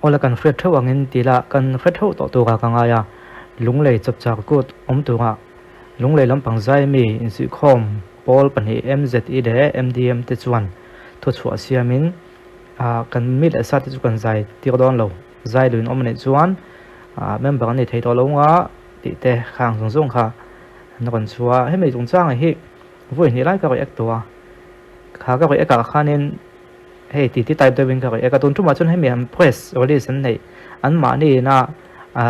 ola kan fret tho angin tila kan fret tho to ka kangaya lunglei chap chak kut omtunga lunglei lampang zai mi insi khom pol pani mze de mdm te chuan thu chua siamin kan mit asat chu kan zai ti don lo zai luin omne chuan member ni thei to lo nga ti te khang sung sung kha nó còn chua hết mấy chúng trang này hi vui ni lai ka ek to kha ka ek ka khanin hey ti type de wing ka ek ka ton tu ma chon he me press relation nei an ma ni na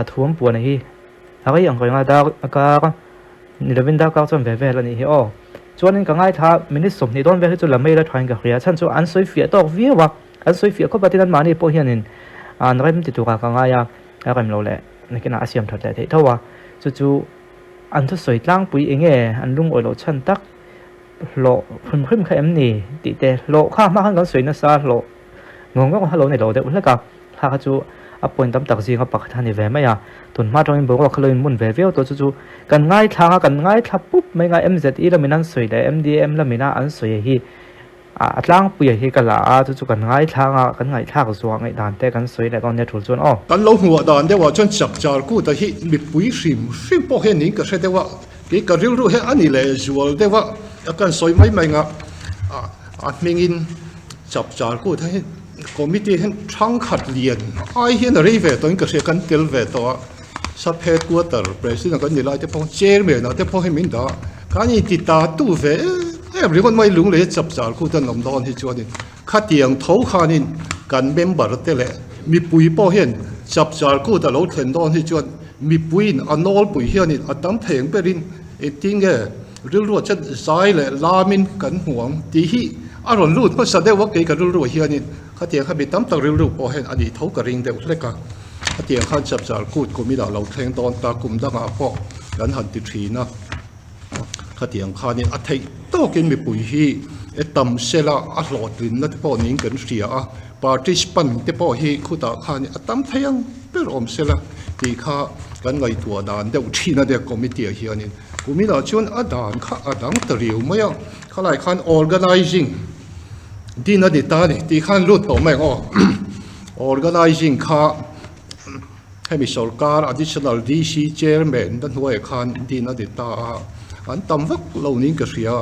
thuam pu na hi ha ga yang ko nga da ka ni da win da ka chon ve ve la ni hi o chuan in ka ngai tha minute som ni don ve chu la mai la thain ka khria chan chu an soi fia to vi wa an soi fia ko patin an ma ni po hianin an rem ti tu ka nga ya ka rem lo le ni kina asiam that le thei thawa chu anh thu soi tlang pui enge an lung oi lo chan tak lo khum khum kha em ni ti te lo kha ma han kan soi na sa lo ngong ngong ha lo nei lo de ula ka kha chu a point tam tak zinga pak thani ve ma ya tun ma tong bo ko khloin mun ve ve to chu kan ngai thla pup mai nga mz i la minan soi le mdm la mina an soi hi atlang pui hi ka la chu kan ngai thla ka zo ngai dan te kan soi le don ne thul chun o kan lo huwa dan de wa chon chap char ku ta hi mi pui sim po he ning ka se de wa ki ka ril ru he ani le zual de wa kan soi mai mai nga mingin chap char ku ta hi committee hen thang khat lian ai hian ri ve to ka se kan tel ve to sub headquarter president kan ni lai te pong chairman na te pong he min da kan ni ti ta tu ve everyone mai lung le chap char ku ta nom don hi chuan in khatiang tho khanin kan member te le mi pui po hian chap char ku ta lo thlen don hi chuan mi puin anol pui hian in atam theng perin etinge ril ro chat zai le lamin kan huang ti hi aron lut ma sa de wa ke ka ril ro hian in khatiang kha bi tam tak ril ro po hian ani tho ka ring de leka khatiang khan chap char ku ko mi da lo thleng don ta kum da nga po kan han ti thina khatiang khan in a thei to kin mi pui hi etam sela a hlot rin na te po ning kan ria a participant te po hi khuta khan atam thayang per om sela ti kha kan ngai tua dan de thina de committee hi anin kumila chun adan kha adang teriu maya khalai khan organizing dina de ta ni ti khan lut to mai o organizing kha hemi sarkar additional dc chairman dan huai khan dina de ta an tam vak lo ning ka ria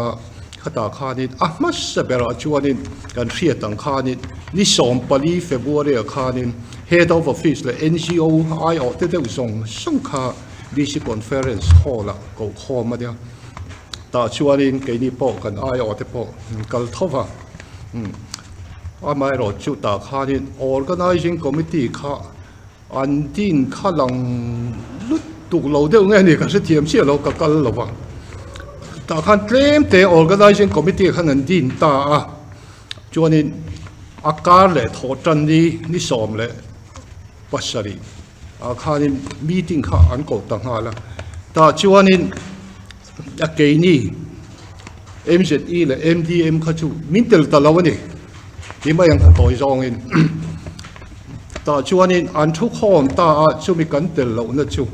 khata khanin ahmas sabera chuanin kan ria tang khanin ni som pali february khanin head of office le ngo io te te song kha dc conference hall ko khoma dia ta chuanin ke ni po kan io te po kal thova amai ro chu ta khanin organizing committee kha an tin khalang lut tu lo de nge ni ka se thiam sia lo ka kal lo wa ta khan claim te organizing committee khan an din ta chuanin akar le thotan ni som le pasari khanin meeting kha an ko ta hala ta chuanin a ke ni mze le mdm kha chu mintel ta lawani ti mai ang toi zong in ta chuanin an thu khom ta chu mi kan tel lo na chu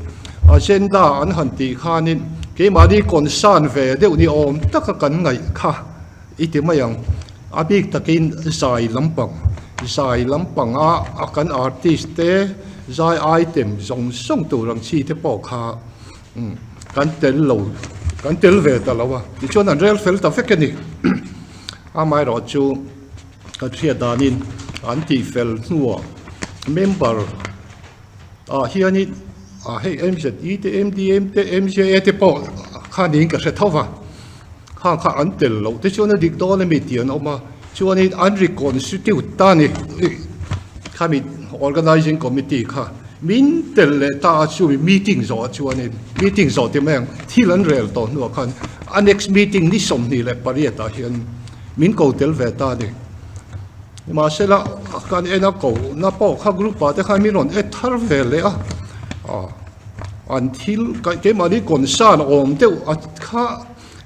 agenda an han ti khanin ke mari kon san ve de ni om tak kan ngai kha iti mayang abik takin sai lampang a kan artist te zai item zong song tu rang chi te po kha kan tel ve ta lawa ti chon an rel fel ta fekeni a mai ro chu ka thia danin anti fel nuwa member hiani hey mz te mdm te mja te po khanin ka se thova kha an tel lo te chona dik do le metian oma chuani an reconstitute ta ni khami organizing committee kha min tel le ta chu meeting zo chuani meeting zo te meng thilan rel to no khan a next meeting ni som ni le pariata hian min ko tel ve ta ni ma sela kan ena ko na po kha group pa te kha mi ron e thar ve le until cái mà đi còn xa nó ôm tiêu khá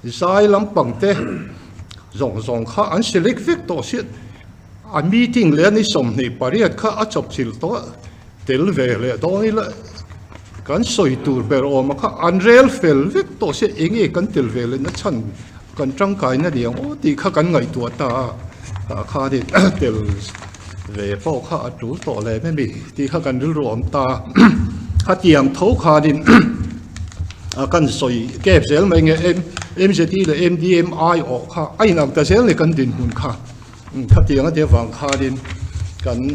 dài lắm bằng thế rong khá anh select việc tổ chức anh meeting lên đi xong này bariat khá anh chụp xịt to tel về lại đó là cái soi tour bờ ôm khá anh real fel việc tổ chức anh ấy cái tel về lên nó chân cái trăng cái nó đi ô thì khá cái ngày tuổi ta khá đi về bao khá chủ tổ lệ mấy mi thì khá cần rưu ông ta khá tiếng thấu khá đến cần soi kẹp xéo mấy nghe em sẽ đi là MDMI ở khá ai nào ta xéo là cần đến hồn khá khá tiếng ở địa phương khá đến cần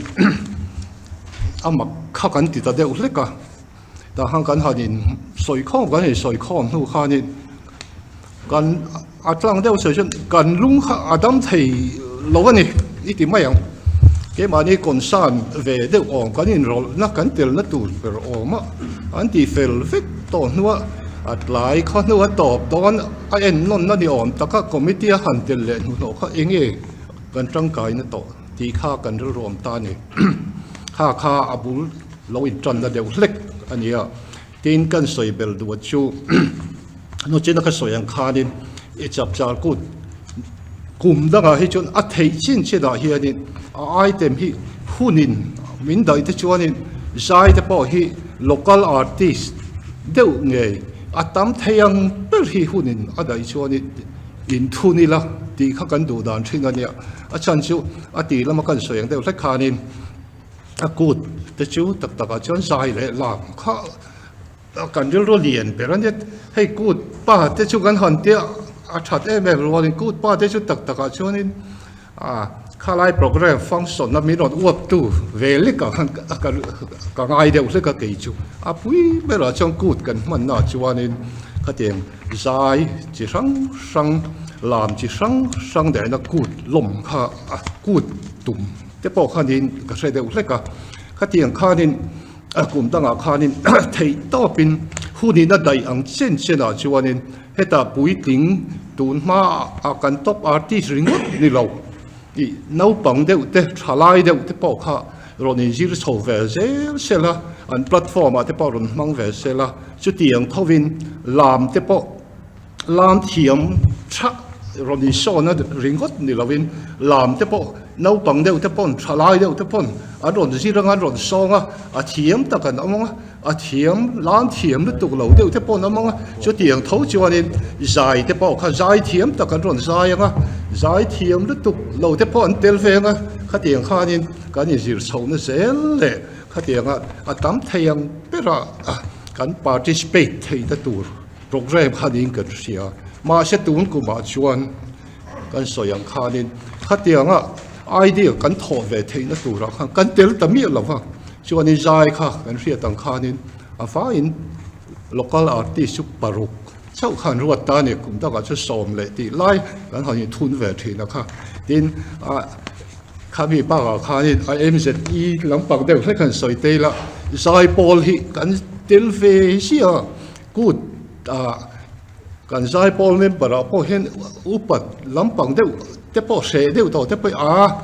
mặc khá cần thì ta đều lết cả ta hàng cần khá đến soi khom cần thì soi khom nu khá đến cần trang đều sử dụng cần lung khá Adam thì lâu cái này ít thì mấy cái mà này còn san về đều ổn cái này rồi nó cần tiền nó tụt về ổn mà anh thì phải viết tổ nữa lại khó nữa tọp đó anh nó đi ổn tất cả committee hành tiền lệ nó khó ý nghĩa cần trang cái nó tổ thì khá cần rồi ổn ta này khá abul lâu in trần là đều lệch anh ấy tin cần soi bel đuổi chú nó chỉ là cái soi anh khá đi chập chạp cút cùng đó là chuyện thấy chính chế đó hiện nay item hi hunin min dai te chuanin zai te po hi local artist deuh nge atam theiang per hi hunin adai chuanin in thuni la ti kha kan du dan thina nia a chan chu ati lama kan soyang deuh hlek khanin a kut te chu tak tak a chuan zai le lam kha kan ril ro lian peranet hei kut pa te chu kan han tia a that em rolling kut pa te chu tak tak a chuanin khá lại program function nó mới nói uất tu về lịch cả ngày đều lịch cả kỳ chú bui bây giờ trong cút cần mình nói cho nên cái tiền dài chỉ sang làm chỉ sang để nó cút lồng khá cút tụm thế bảo khá nên cái sẽ đều lịch cả cái tiền khá nên cũng đang khá nên thấy to pin khu nên nó đầy ăn trên nào cho nên hết ta bui tính tụm mà cần top artist ring đi lâu nấu bằng đều thế trả lại đều thế bảo khá rồi nên chỉ số về sẽ là anh platform mà thế bảo rồi mang về sẽ là chút tiền thâu vin làm thế bảo làm thiểm chắc rồi nên số nó ring gót đi là vin làm thế bảo nấu bằng đều thế bảo trả lại đều thế bảo anh rồi chỉ là anh rồi số á thiểm tất cả nó mong thiểm làm thiểm nó tụ lâu đều thế bảo nó mong chút tiền thâu cho nên dài thế bảo khá dài thiểm tất cả rồi dài giải thiểm lúc tục lâu thế bọn tel về nga khá tiền khá nên cái này chỉ số nó dễ lệ khá tiền tắm thèm biết là cái participate thì ta tour program khá nên cái gì mà sẽ tuôn của mà chuan cái số yang khá nên khá tiền idea cái thọ về thì nó tour khá cái tel tắm miệng là vâng chuan nên giải khá cái gì tăng khá nên phá in local artist chụp paruk sau khi ruột ta này cũng đã có chút sớm lại thì lại vẫn họ những thun về thì nó khác tin khi bị bắt ở khai em sẽ đi làm bằng đều phải cần soi tê là sai bol hi cần tel về xí good cần sai bol nên bảo họ hiện upat làm bằng đều thế bảo sẽ đều tao thế bảo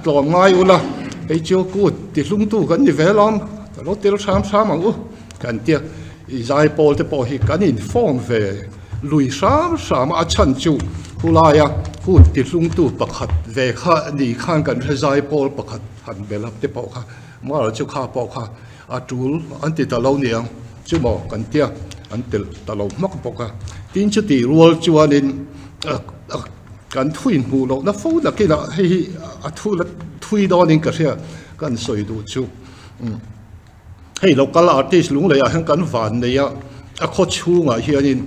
làm ngay ula cái chiều good thì lung tu cần gì về làm nó tel sam mà cần tiếc giải bol thế bảo hi cần inform về lùi sám chân chu hulaya hun ti lung tu pakhat về kha ni khan kan giải bol pakhat han belap te bảo kha mà là chu kha bảo kha atul anti ta lo niang chu mo kan tia antil ta lo mak bảo kha tin chu ti rual chu anin kan thuin hu lo na fo da kila hi thu la thui do ning ka ria kan soi du chu hei local artist lung le han kan van ne ya kho chu nga hianin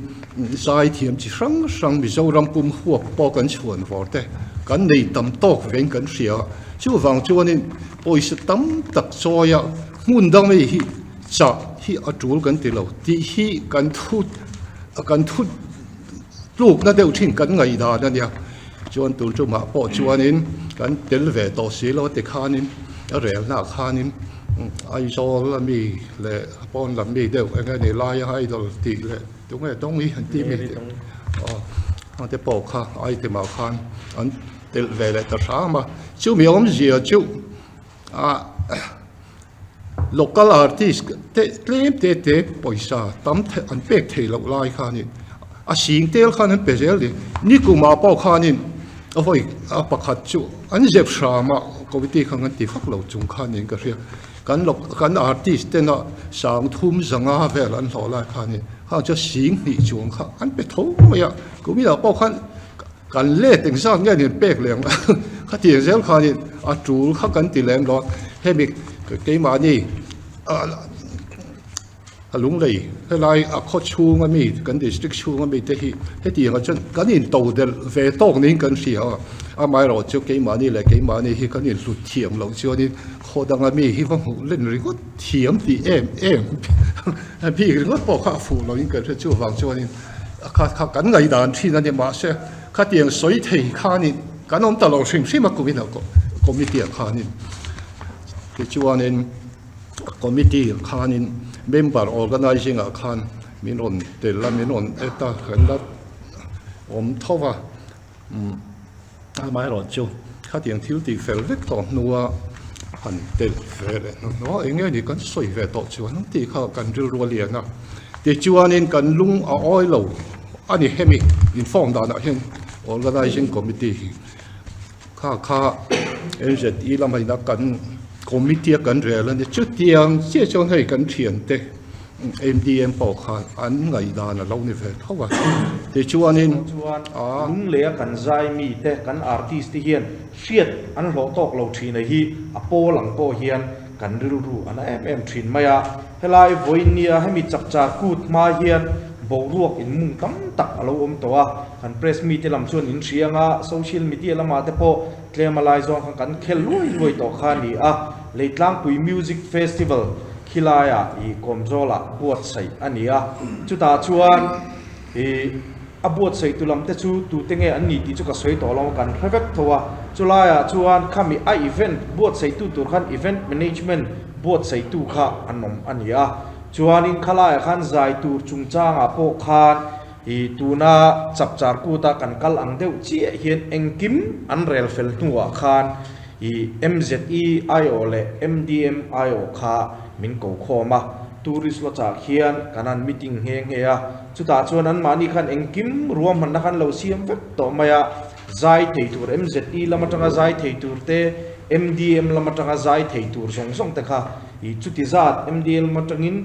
sai thiam chi sang mi zo ram pum huak po kan chuan vorte kan nei tam tok ven kan ria chu wang chuanin pois tam tak choya mun dang me hi cha hi atul kan ti lo ti hi kan thut luk na deuh thin kan ngai da na nia chuan tul chu ma po chuanin kan tel ve to si lo te khanin a rel na khanin ai zo la mi le pon la mi deuh anga nei lai hai dol ti le đúng là đông ý hành tim mình họ để bỏ kha ai thì bảo khan anh để về lại tập sáng mà chú mi ông gì chú local artist để làm để bồi sa tắm anh bếc thì lộc lai khan nín xin tel khan anh bê zel đi ní cũng mà bảo khan nín vậy bạc hạt chú anh dẹp sa mà có biết đi khan anh thì phát lộc chung khan nín cái gì kan artist tên là sang thum zanga về anh họ lại khan nín họ cho xin đi chuông khan anh bị thấu mà ya cũng biết là bao khan kan le ting sang nghe nín bếc liền ข้าเตียงเซลขานี่จูข้ากันตีแรงรอให้มีเกี่ยมานี่ลุงเลยให้ไล่ข้อชูงมีกันดิสตริกชูงมีแต่ให้ตีกันจนกันนี่โตเดลเวตอกนี่กันเสียไม่รอเจ้าเกี่ยมานี่แหละเกี่ยมานี่ให้กันนี่หลุดเทียมเราเจ้านี่โคดังมีที่ว่าเล่นอะไรก็เทียมตีเอ็มพี่ก็บอกข้าฟูเรานี่เกิดเจ้าฟังเจ้านี่ข้ากันไงด่านที่นั่นเนี่ยมาเสียข้าเตียงสวยเทข้านี่กันน้องตลอดสิ่งมากูวินาก็มีเตียข้านี่คือจวนนี่committee khanin member organizing a khan minon tella minon eta khanda thowa mai ro chu kha tiang thil ti fel vek to nuwa han tel fel no enge ni kan soi ve to chu an ti kha kan ril ro lia na ti chuanin kan lung a oi lo ani hemi inform da na hen organizing committee kha NZE lam hai na kan committee kan rel ni chu tiang che chon hei kan thian te MDM ปอกคานอันไงดานะเรานี่เฟเท่าว่าแต่ชวนนี่ลุงเลี้ยกันใจมีแต่กันอาร์ติสที่เฮียนเชียดอันหลอกตอกเราทีในฮีอโปหลังโปเฮียนกันรู้อันนั้นทีนไม่อะเฮลายโวยเนียให้มีจับจากกูดมาเฮียนบวรวกอินมุงตั้มตักเราตัวกันเพรสมีที่ลำชวนอินเชียงะโซเชียลมีเดียละมาแต่พอเคลมาลายซองกันเคลลุยต่อขานี่อะเลยตั้งปุยมิวสิกเฟสติวัลคิลายอีคอมโซล่าบวชใส่อันนี้อ่ะจุดตาชวนบวชใส่ตุลำเตจูตูเตงเออันนี้ที่จุกสวยต่อเรากันเรเวกทัวจุลายชวนข้ามีอีเวนต์บวชใส่ตูตัวขันอีเวนต์แมเนจเมนต์บวชใส่ตูข้าอันนมอันนี้อ่ะชวนอินขลายขันใจตูจุงจ้างพวกขันตูน่าจับจาร์กูตากันกัลอังเดียวเชี่ยเห็นเองกิมอันเรลเฟลตัวขันMZE IO และ MDM IO ข้ามินโกโคมาทูริสต์จากเฮียนกันนั้นมิติ้งเฮงเฮียจุดตาชวนนั้นมานี่ขันเองกิมรวมมันนักขันเราเสียมเวกต่อมาใจเทียตูร์ MZE ละมาจังใจเทียตูร์เต MDM ละมาจังใจเทียตูร์ส่งแต่ข้าจุดที่จัด MDM ละมาจังอิน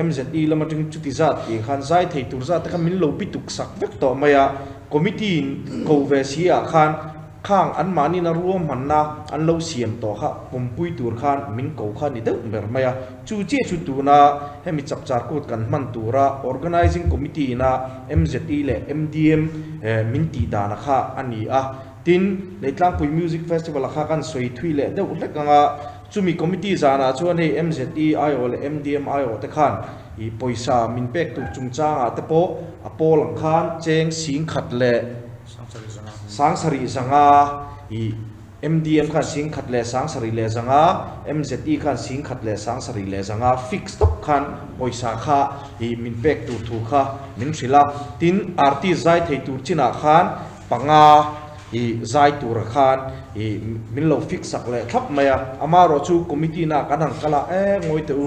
MZE ละมาจังจุดที่จัดขันใจเทียตูร์จัดแต่ข้ามินเราปิตุกสักเวกต่อมาคอมมิตี้โคเวเซียขันข้างอันมานี่นะรวมมันนะอันเราเสียมต่อค่ะผมปุยตัวข้านมินเก่าข้านี่เด้อเบอร์มาจูเจจุดตัวนะให้มีจับจาร์กูดกันมันตัวระ organizing committee นะ MZE และ MDM มินตีดานะค่ะอันนี้ตินในกลางปุยมิวสิกเฟสติวัลค่ะกันสวยทุยเลยเด้ออุดเล็กงาจูมี committee จานะชวนให้ MZE IO และ MDM IO แต่ข้านปอยซามินเป็กตุกจุงจ้างแต่โปหลังข้านเจงสิงขัดเละสังสรีสังอาMDM ขันสิงขัดเลสังสรีเลสังอา MZE ขันสิงขัดเลสังสรีเลสังอาฟิกสต็อกขันปอยสาขามินเป็กตูทูขามินศิลาตินอาร์ติใจเทตูจินาขันปังอาใจตูระขันมินโลฟิกสักเลทับมาอามาโรจูคอมมิตี้น่ากันหันกะละงวยตู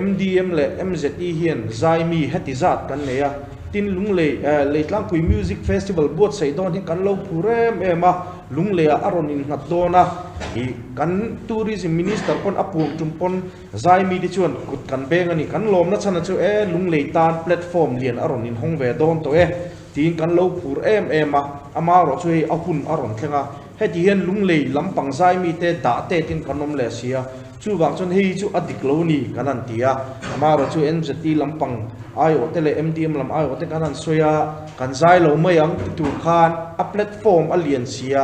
MDM และ MZE เฮียนใจมีเฮติจัดกันเนี่ยตินลุงเลยตั้งคุยมิวสิกเฟสติวัลบวชใส่ตอนที่กันเราพูเรมมาลุงเลยอารมณ์อินหัดโดนะกันทัวริซึมมินิสเตอร์ปนอปูจุมปนใจมีดิชวนกุดกันเบงอันนี้กันลมนัชนะเจ้าลุงเลยตานแพลตฟอร์มเรียนอารมณ์อินห้องเวดอนตัวทีนกันเราพูเรมมาอามาเราช่วยเอาคุณอารมณ์แข่งให้ที่เห็นลุงเลยลำปังใจมีแต่ด่าแต่ตินกันนมเลเซียชูบางจนให้ชูอดิกโลนีกันนั่นที่อามาเราช่วย MZE ลำปังIO แต่เลย MDM ลำ IO แต่กันนั่นสวยกันใจเราไม่ยังถูกขานแพลตฟอร์มอเลียนเซีย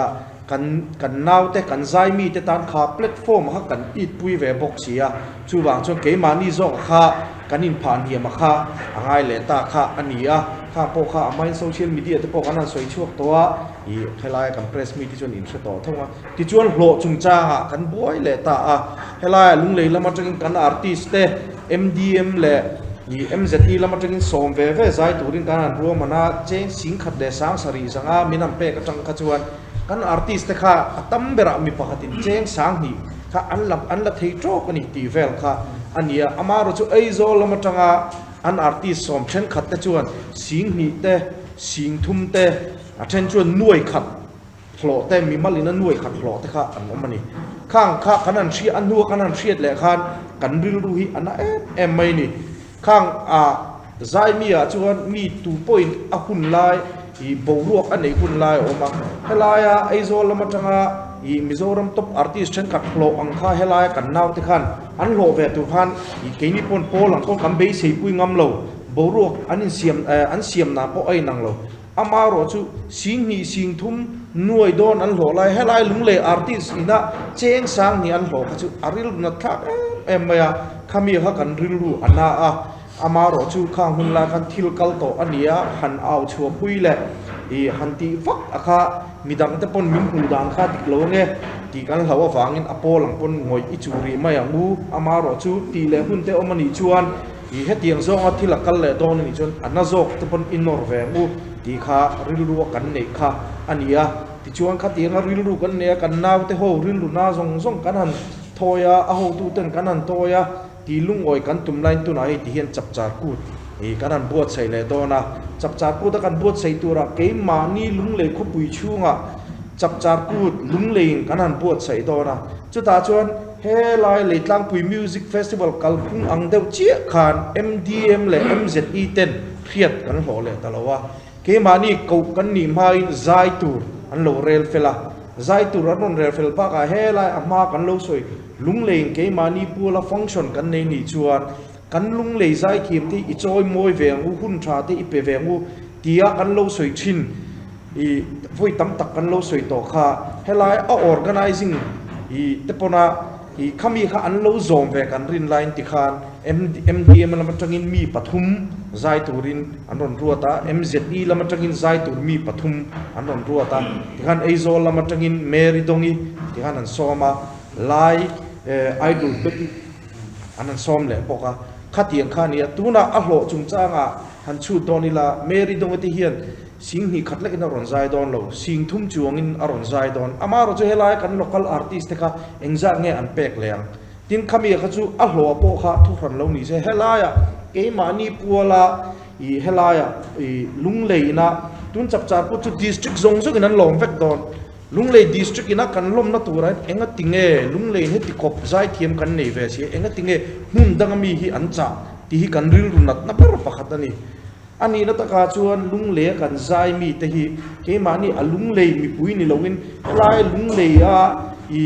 กันนาวแต่กันใจมีแต่ตานขาแพลตฟอร์มฮักกันอีดปุยเวบอกเสียชูบางจนเกมานี่จอกขากันอินผ่านเหียมาขาง่ายเลยตาขาอันนี้ข้าพวกข้าไม่โซเชียลมีเดียแต่พวกนั้นสวยชั่วตัวให้ไล่กันเพรสมีที่ชวนอินสตอทั้งว่าที่ชวนโหลจุงจ้ากันบ่อยเลยตาให้ไล่ลุงเลยแล้วมาจังกันอาร์ติสต์ MDM เลย MZE แล้วมาจังสมเวใจตัวริงกันรวมมันเจงสิงขัดเดสังสรีสังมินัมเปกจังขจวนกันอาร์ติสต์ข้าตั้มเบระมีปะตินเจงสังนี่ข้าอันลับเทโจกันนี่ตีเวลข้าอันนี้อามารู้จุไอโซแล้วมาจังอันอาร์ติสต์สมเช่นขัดแต่จวนสิงนี่เตสิงทุ่มเตเช่นจวนน่วยขัดโผล่แต่มีมาลินันน่วยขัดโผล่แต่ข้าอันนั้นมันนี่ข้างข้าขนาดเชียอันนัวขนาดเชียดแหละข้ากันรู้ฮิอันนั้นไม่นี่ข้างใจมีจวนมีตูปอยหุ่นลายบวรวกอันไหนหุ่นลายออกมาให้ลายไอโซแล้วมาจัง i Mizoram top artist chen kat hlo ang kha helai kan naw te khan an hlo ve tu khan i keini pon pol ang ko kam be sei pui ngam lo boruak an siam na po ai nang lo amaro chu sing ni sing thum nuai don an hlo lai helai lungle artist ina cheng sang ni an hlo kha chu aril na tha em maya khami ha kan ril ru ana a amaro chu khang hun la kan thil kal to ania han au chua pui le i hanti fak akha midang te pon min hul dan kha dik lo nge ti kan hlawa wangin apol ang pon ngoi ichuri mai angu amaro chu ti le hun te omani chuan i hetiang zong a thila kal le don ni chon anazok te pon inor ve ngu ti kha rilru kan nei kha ania ti chuan kha ti nga rilru kan ne kan naw te ho rilru na zong zong kan han thoya a ho tu ten kan han toya ti lung oi kan tum line tu nai ti hian chap char ku e kan han buat sai le to na chap char ku ta kan buat sai tu ra ke ma ni lung le khu pui chunga chap char ku lung le kan han buat sai to na chu ta chuan he lai le tlang pui music festival kal phung ang deuh chia khan MDM le MZE ten khiat kan ho le talawa ke ma ni ko kan ni mai zai tur an lo rel fela zai tur an rel fel pa ka he lai ama kan lo soi lung le ke ma ni pula function kan nei ni chuan kan lung le zai kim ti i choi moi ve ngu hun tha ti i pe ve ngu tia kan lo soi thin i voi tam tak kan lo soi to kha helai a organizing i te pona i khami kha an lo zom ve kan rin line ti khan MDM lam tangin mi pathum zai turin anon ruata MZE lam tangin zai tur mi pathum anon ruata ti khan aizol lam tangin meri dongi ti khan an soma lai idol bet anan som le poka khatiang khania tuna a hlo chung changa han chu donila meri dong ti hian sing hi khatlek na ron zai don lo sing thum chuangin aron zai don amaro chu helai kan local artist te kha engza nge an pek leang tin khami kha chu a hlo po kha thu ran lo ni se helaya ke mani puala i helaya i lungleina tun chap char pu chu district zong zong in an lom vek don lunglei district ina kan lom na tura enga tinge lunglei he ti kop zai thiam kan nei ve si enga tinge hun dangami hi ancha ti hi kan ril runat na per pakhat ani ani na taka chuan lungle kan zai mi te hi ke mani a lunglei mi pui ni lowin lai lunglei a i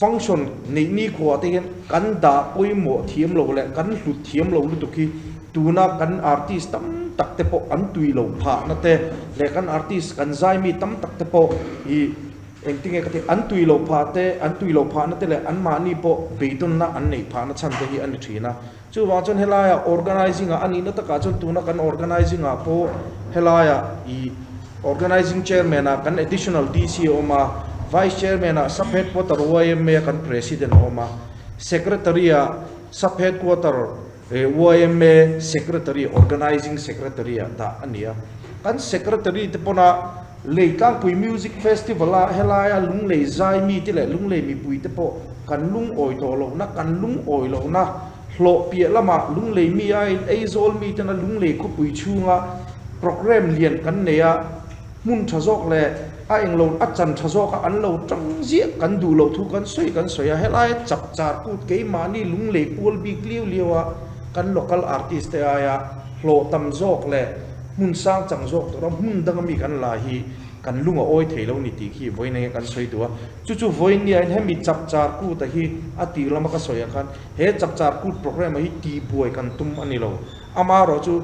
function nei ni kho te kan da poi mo thiam lo le kan hlut thiam lo lu tu ki tuna kan artist tam tak te po an tui lo pha na te le kan artist kan zai mi tam tak te po i engtinge ka te an tui lo pha na te le an ma ni po beitun na an nei pha na chan te hi an thina chu wa chon helaya organizing a ani na ta ka chon tuna kan organizing a po helaya i organizing chairman a kan additional DC oma vice chairman a sub headquarter OIMA kan president oma secretary a sub headquarter OIMA secretary organizing secretary ta ania kan secretary te pona leitlang pui music festival a helaya lunglei zai mi ti le lunglei mi pui te po kan lung oi to lo na kan lung oi lo na hlo pia lama lunglei mi ai aizol mi te na lunglei khu pui chunga program lian kan neya mun thazok le a englo a chan thazok an lo tang zia kan du lo thu kan soi a helaya chap char ku ke mani lunglei pol bi kliu liwa kan local artist te aya hlo tam zok le mun sang chang zok to mun dangami kan la hi kan lunga oi theilo ni ti khi voine kan soi tua chu voin ni an hemi chap char ku ta hi ati lama ka soya khan he chap char ku program hi ti buai kan tum ani lo ama ro chu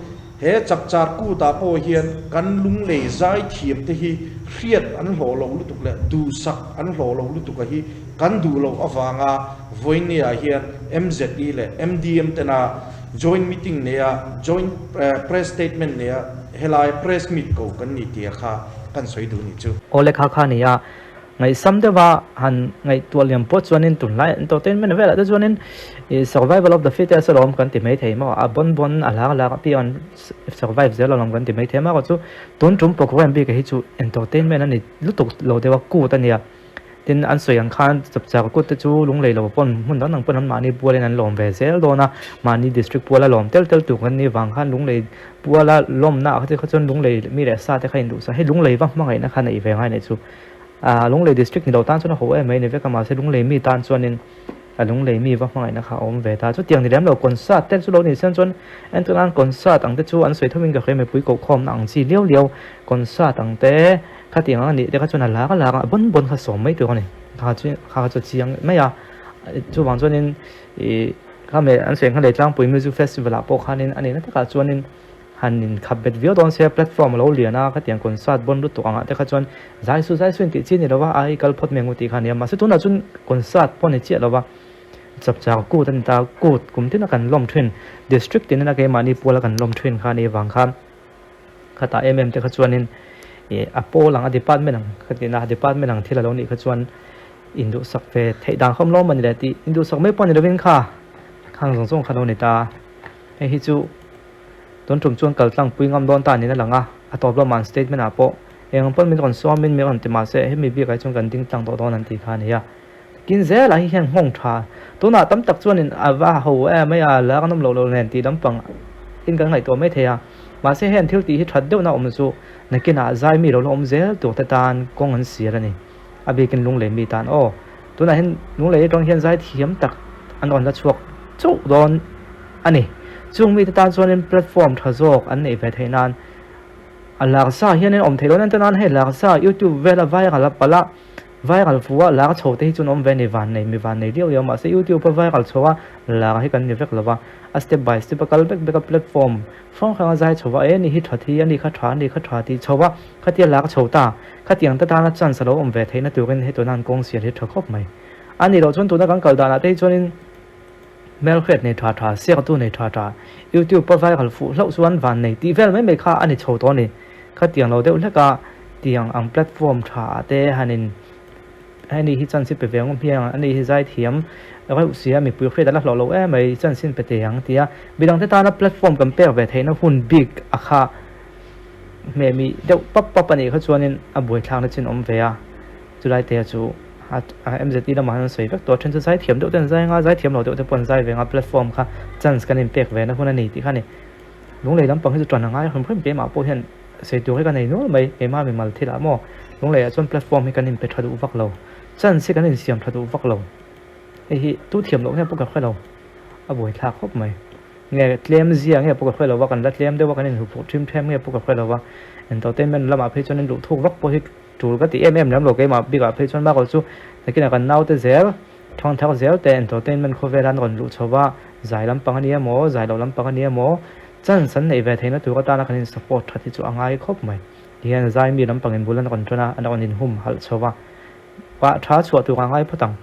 he chap char ku ta po hian kan lung le zai thiam te hi hriat an hlo lo lu tuk le du sak an hlo lo lu tuk hi kan du lo awanga voin ni a hian MZE le MDM te na joint meeting ne ya joint press statement ne ya helai press meet ko kan ni tia kha kan soi du ni chu ole kha kha ni ya ngai samde wa han ngai tualiam po chuanin tun lai entertainment vela da chuanin survival of the fittest alom kan ti mai thei ma a bon ala pi on survive zela alom kan ti mai thei ma ko chu tun tum program bi ka hi chu entertainment ani lutuk lo dewa ku ta nia tin an soyang khan chap chak ko te chu lunglei lo pon mun dan nang pon mani pualen an lom ve zel dona mani district puala lom tel tu kan ni wang khan lunglei puala lom na khati khachon lunglei mi re sa te khain du sa he lunglei wa ma ngai na khan ei ve ngai ne chu a lunglei district ni do tan chuna ho e mai ne ve ka ma se lunglei mi tan chuanin a lunglei mi wa ma ngai na kha om ve ta chu tiang ni lem lo concert tel chu lo ni sen chon en tu an concert ang te chu an soi thawing ka khe me pui ko khom na ang chi liao concert ang te khatiang ani te kha chuna la bon kha som mai tu ne khá cho chiang mấy à chu wang chuan in kha me an seng kha le tlang pui music festival a po khanin ani na taka chuan in hanin khabet vio don se platform lo liana kha tiang concert bon ru to anga te kha chuan zai su ti chi ni lawa ai kal phot mengu ti khania ma se tuna chun concert pon ni che lawa chap cha ku tan ta ku kum tin kan lom thrin district tin na ke mani pola kan lom thrin khani wang khan khata te kha chuan in apo lang a department ang khatina department ang thila lo ni kha chuan indu sak ve thei dang khom lo man le ti indu sak me pon ni lovin kha khang song khano ni ta hi chu don tum chuan kal tlang pui ngam don ta ni na langa atop lo man statement apo eng pon min kon so min me on ti ma se hemi bi kai chung kan ding tang to don an ti kha ni ya kin ze la hi hen hong tha to na tam tak chuan in awa ho mai a la kanam lo nen ti dam pang in kan ngai to me thea ma se hen thil ti hi that deu na om chu nakina zai mi lo om zel to ta tan kong an sir ani abi kin lung le mi tan o to na hen lung le tong hian zai thiam tak an on la chuak chu don ani chung mi ta tan chuan platform thazok an nei ve theinan alaksa hian om theilon an tanan he laksa youtube vela viral pala viral fuwa la chho te chun om ve ni van nei mi van nei dio ma se youtube pa viral chowa la hi kan ni vek lawa a step by step kal bek platform phong khang zai chowa e ni hi thathi ani kha tha ti chowa khatia la chhota khatiang ta na chan salo om ve theina turin he to nan kong sia hi thakop mai ani ro chun tu na kan kal dana te chunin mel khet nei tha se tu nei tha youtube pa viral fu lo suan van nei ti vel mai me kha ani chho to ni khatiang lo deu leka tiang ang platform tha te hanin ani hi chan si pe veng piang ani hi zai thiam rai usia mi pui khre da la lo mai chan sin pe te yang tia bidang te ta na platform compare ve theina hun big akha me mi deu pap ani kha chuanin a boi thlang na chin om ve a chulai te chu MZT da man sei vek to chen chu zai thiam deu ten zai nga zai thiam lo deu te pon zai venga platform kha chance kan impact ve na hun ani ti khani lung lei lam pang hi chu tran nga hum phim pe ma po hian sei tu ka nei no mai e ma mi mal thila mo lung lei a chon platform hi kan impact thadu vak lo chan se kan in siam thadu vak lo hi tu thiam lo he pu ka khalo a boi thla khop mai nge claim zia nge pu ka khalo wa kan la claim de wa kan in hu pu trim them nge pu ka khalo wa entertainment lama phe chon in lu thuk vak po hi tur ka ti lam lo ke ma bi ka phe chon ma ko chu lekin kan nau te zel thong thak zel te entertainment kho veran ron lu chowa zai lam pang ania mo zai lo lam pang ania mo chan san nei ve theina tu ka ta na kan in support thati chu angai khop mai hian zai mi lam pang in bulan kon tona an on in hum hal chowa wa tha chu tu angai photang